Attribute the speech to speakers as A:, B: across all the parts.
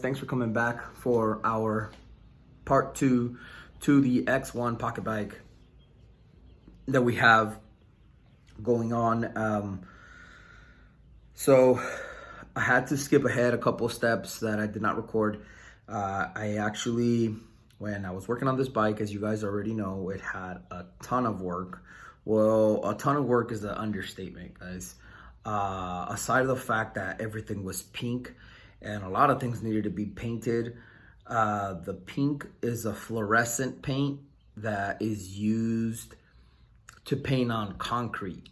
A: thanks for coming back for our part 2 to the X1 pocket bike that we have going on. So I had to skip ahead a couple of steps that I did not record. I actually, when I was working on this bike, as you guys already know, it had a ton of work. Well, a ton of work is an understatement, guys. Aside of the fact that everything was pink and a lot of things needed to be painted, the pink is a fluorescent paint that is used to paint on concrete.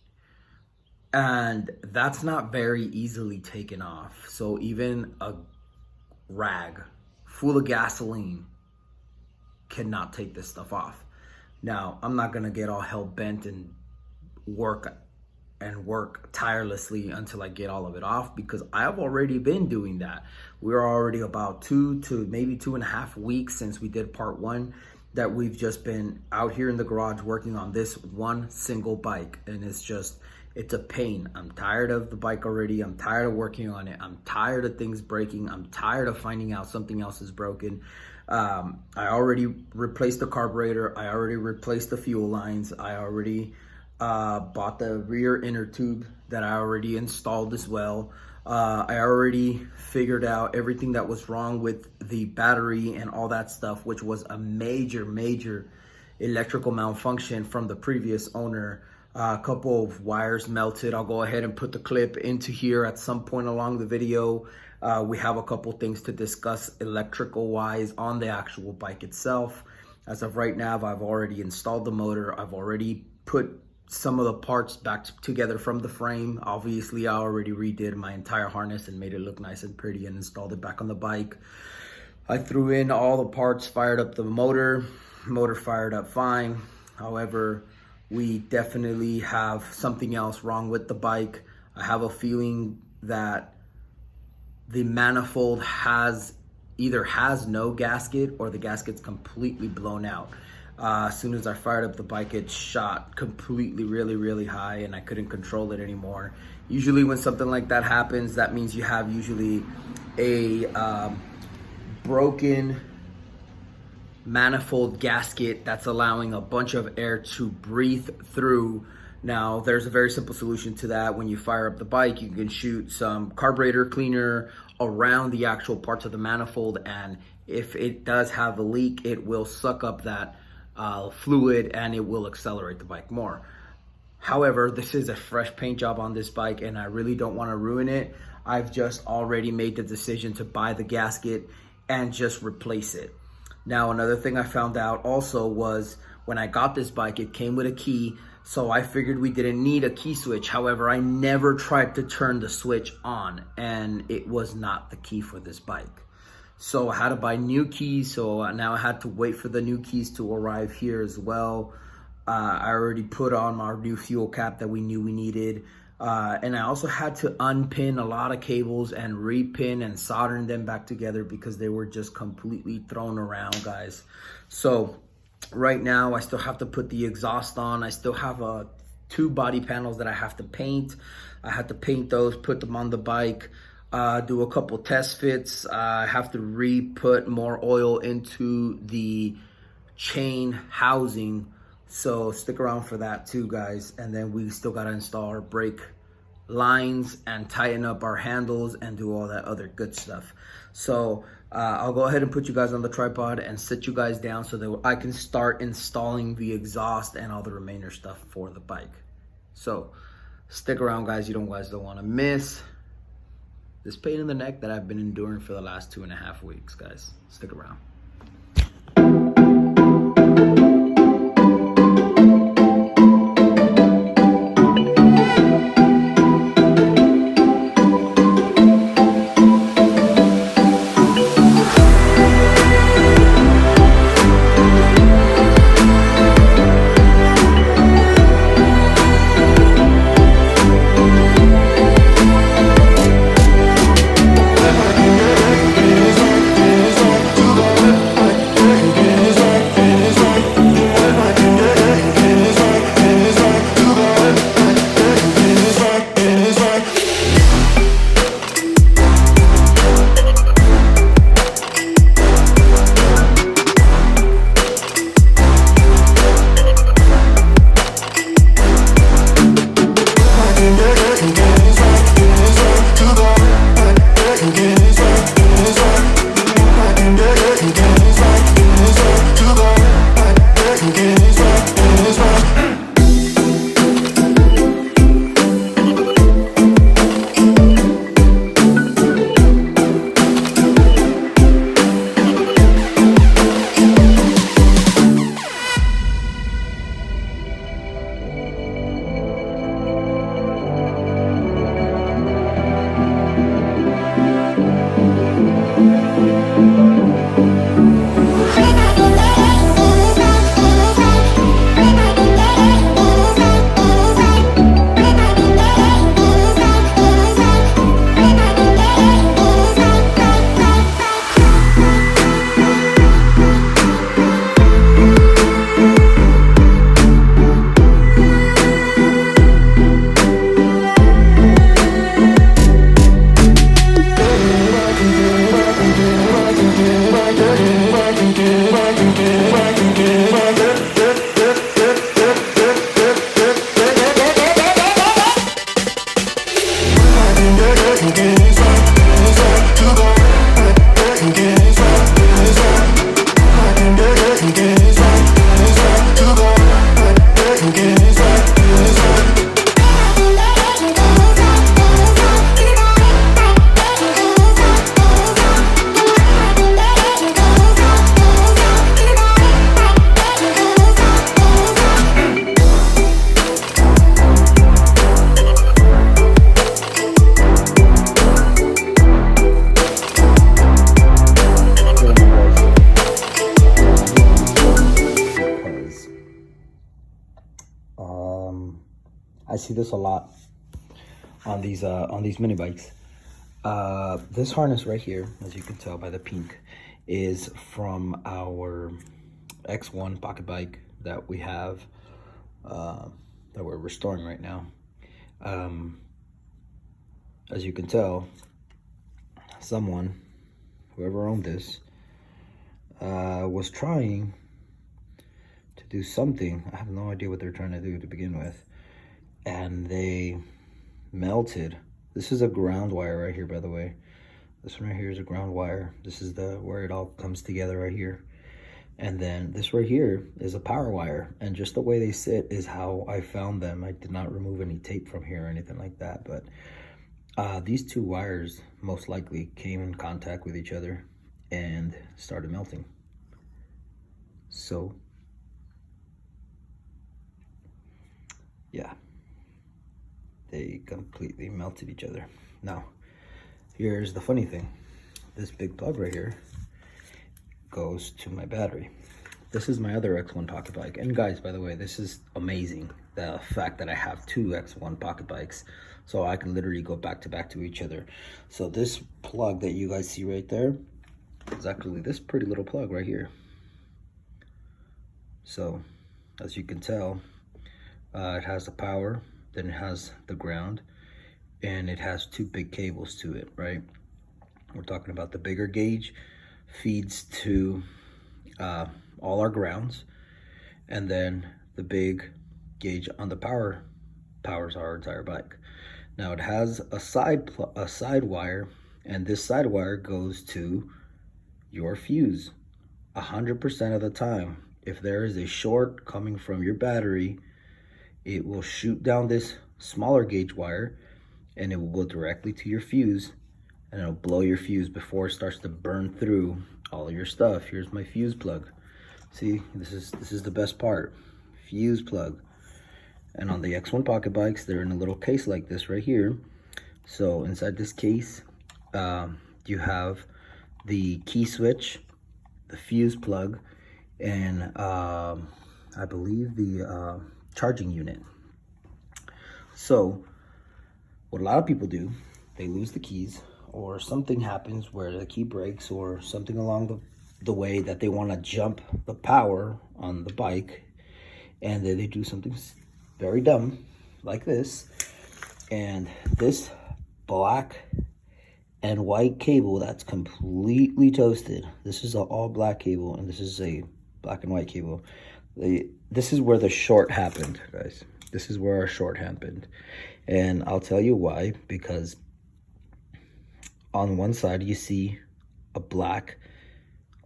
A: And that's not very easily taken off. So even a rag full of gasoline cannot take this stuff off. Now, I'm not gonna get all hell bent and work tirelessly until I get all of it off, because I've already been doing that. We're already about 2 to maybe 2.5 weeks since we did part 1 that we've just been out here in the garage working on this one single bike, and it's a pain. I'm tired of the bike already. I'm tired of working on it. I'm tired of things breaking. I'm tired of finding out something else is broken. I already replaced the carburetor. I already replaced the fuel lines. I already bought the rear inner tube that I already installed as well. I already figured out everything that was wrong with the battery and all that stuff, which was a major electrical malfunction from the previous owner. A couple of wires melted. I'll go ahead and put the clip into here at some point along the video. We have a couple things to discuss electrical wise on the actual bike itself. As of right now, I've already installed the motor. I've already put some of the parts back together from the frame. Obviously, I already redid my entire harness and made it look nice and pretty and installed it back on the bike. I threw in all the parts, fired up the motor. Motor fired up fine. However, we definitely have something else wrong with the bike. I have a feeling that the manifold either has no gasket or the gasket's completely blown out. As soon as I fired up the bike, it shot completely really high and I couldn't control it anymore. Usually when something like that happens, that means you have usually a broken manifold gasket that's allowing a bunch of air to breathe through. Now, there's a very simple solution to that. When you fire up the bike, you can shoot some carburetor cleaner around the actual parts of the manifold, and if it does have a leak, it will suck up that fluid and it will accelerate the bike more. However, this is a fresh paint job on this bike and I really don't want to ruin it. I've just already made the decision to buy the gasket and just replace it. Now, another thing I found out also was when I got this bike, it came with a key, so I figured we didn't need a key switch. However, I never tried to turn the switch on, and it was not the key for this bike. So I had to buy new keys, so now I had to wait for the new keys to arrive here as well. I already put on our new fuel cap that we knew we needed. And I also had to unpin a lot of cables and repin and solder them back together because they were just completely thrown around, guys. So right now I still have to put the exhaust on. I still have 2 body panels that I have to paint. I had to paint those, put them on the bike, do a couple test fits. I have to re-put more oil into the chain housing. So stick around for that too, guys. And then we still got to install our brake lines and tighten up our handles and do all that other good stuff. So I'll go ahead and put you guys on the tripod and sit you guys down so that I can start installing the exhaust and all the remainder stuff for the bike. So stick around, guys. You guys don't want to miss this pain in the neck that I've been enduring for the last 2.5 weeks, guys. Stick around. I see this a lot on these mini bikes. This harness right here, as you can tell by the pink, is from our X1 pocket bike that we have, that we're restoring right now. As you can tell, someone, whoever owned this, was trying to do something. I have no idea what they're trying to do to begin with. And they melted. This is a ground wire right here, by the way. This one right here is a ground wire. This is where it all comes together right here. And then this right here is a power wire. And just the way they sit is how I found them. I did not remove any tape from here or anything like that. But these two wires most likely came in contact with each other and started melting. So, yeah. They completely melted each other. Now, here's the funny thing. This big plug right here goes to my battery. This is my other X1 pocket bike. And guys, by the way, this is amazing. The fact that I have two X1 pocket bikes, so I can literally go back to each other. So this plug that you guys see right there is actually this pretty little plug right here. So, as you can tell, it has the power, then it has the ground, and it has two big cables to it, right? We're talking about the bigger gauge feeds to all our grounds, and then the big gauge on the powers our entire bike. Now it has a side wire, and this side wire goes to your fuse. 100% of the time, if there is a short coming from your battery, it will shoot down this smaller gauge wire and it will go directly to your fuse, and it'll blow your fuse before it starts to burn through all of your stuff. Here's my fuse plug. See, this is the best part. Fuse plug. And on the X1 pocket bikes, they're in a little case like this right here. So inside this case, you have the key switch, the fuse plug, and I believe the charging unit. So what a lot of people do, they lose the keys, or something happens where the key breaks, or something along the way that they want to jump the power on the bike, and then they do something very dumb like this, and this black and white cable that's completely toasted, this is an all black cable, and this is a black and white cable. This is where the short happened, guys. This is where our short happened. And I'll tell you why. Because on one side you see a black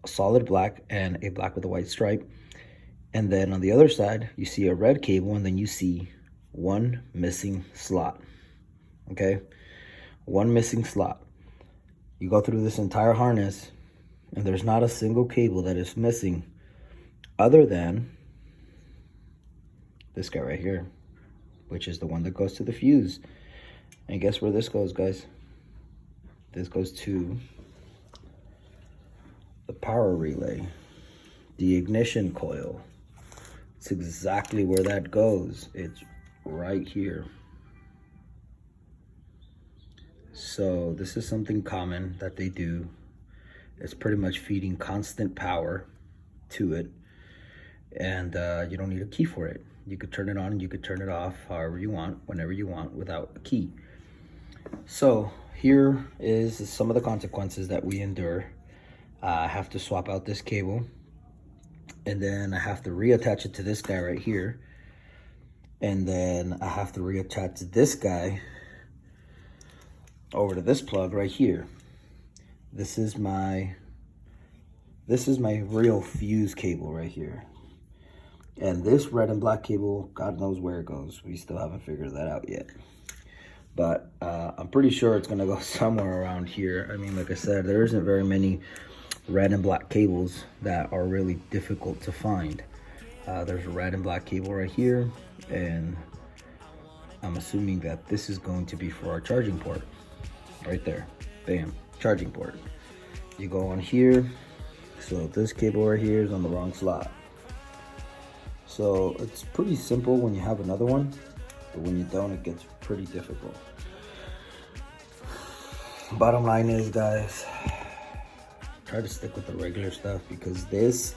A: a solid black and a black with a white stripe. And then on the other side, you see a red cable, and then you see one missing slot, okay? One missing slot. You go through this entire harness, and there's not a single cable that is missing other than this guy right here, which is the one that goes to the fuse. And guess where this goes, guys? This goes to the power relay, the ignition coil. It's exactly where that goes. It's right here. So this is something common that they do. It's pretty much feeding constant power to it. And you don't need a key for it. You could turn it on and you could turn it off however you want, whenever you want, without a key. So here is some of the consequences that we endure. I have to swap out this cable, and then I have to reattach it to this guy right here, and then I have to reattach this guy over to this plug right here. This is my real fuse cable right here. And this red and black cable, God knows where it goes. We still haven't figured that out yet. But I'm pretty sure it's gonna go somewhere around here. I mean, like I said, there isn't very many red and black cables that are really difficult to find. There's a red and black cable right here, and I'm assuming that this is going to be for our charging port. Right there, bam, charging port. You go on here, so this cable right here is on the wrong slot. So it's pretty simple when you have another one, but when you don't, it gets pretty difficult. Bottom line is, guys, try to stick with the regular stuff, because this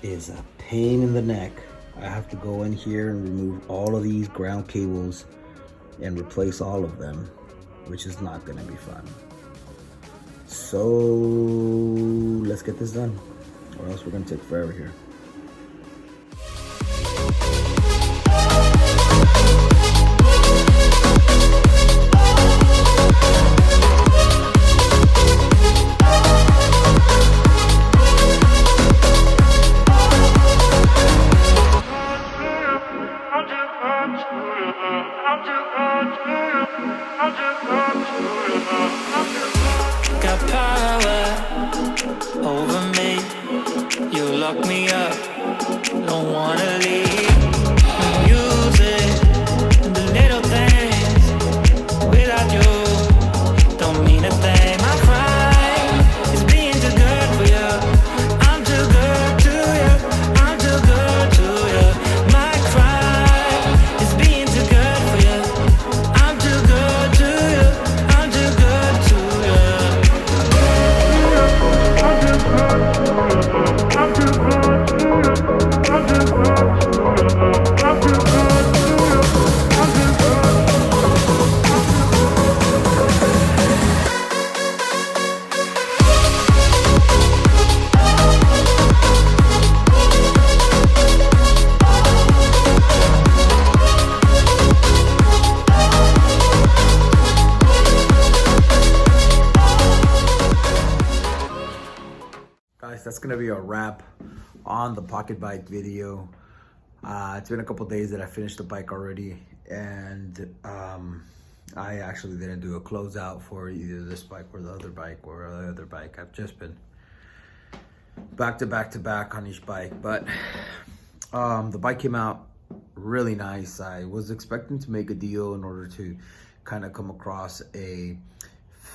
A: is a pain in the neck. I have to go in here and remove all of these ground cables and replace all of them, which is not gonna be fun. So let's get this done, or else we're gonna take forever here.
B: Got power over me. You lock me up, don't wanna leave. Music, the little things. Without you, don't mean a thing. My crime is being too good for you. I'm too good to you. I'm too good to you. My crime is being too good for you. I'm too good to you. I'm too good to you.
A: Guys, that's gonna be a wrap on the pocket bike video. It's been a couple days that I finished the bike already, and I actually didn't do a closeout for either this bike or the other bike or the other bike. I've just been back to back to back on each bike, but the bike came out really nice. I was expecting to make a deal in order to kind of come across a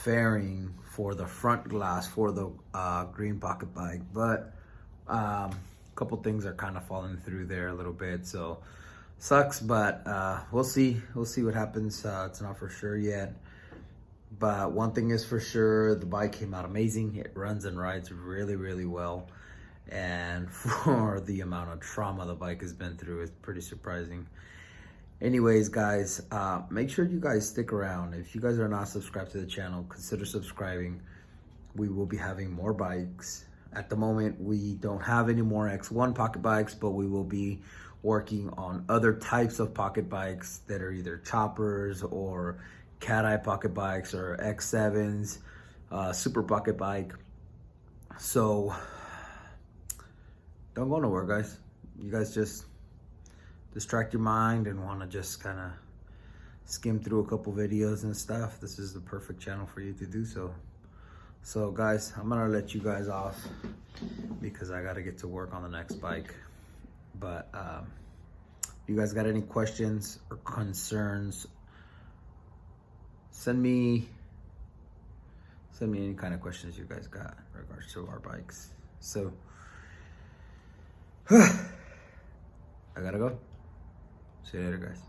A: fairing for the front glass for the green pocket bike, but a couple things are kind of falling through there a little bit, so sucks, but we'll see what happens. It's not for sure yet, but one thing is for sure, the bike came out amazing. It runs and rides really, really well, and for the amount of trauma the bike has been through, it's pretty surprising. Anyways, guys, make sure you guys stick around. If you guys are not subscribed to the channel, consider subscribing. We will be having more bikes. At the moment, we don't have any more X1 pocket bikes, but we will be working on other types of pocket bikes that are either choppers or cat eye pocket bikes or X7s, super pocket bike. So don't go nowhere, guys. You guys just distract your mind and want to just kind of skim through a couple videos and stuff. This is the perfect channel for you to do so. So guys, I'm gonna let you guys off because I gotta get to work on the next bike. But if you guys got any questions or concerns, send me any kind of questions you guys got in regards to our bikes. So I gotta go. See you later, guys.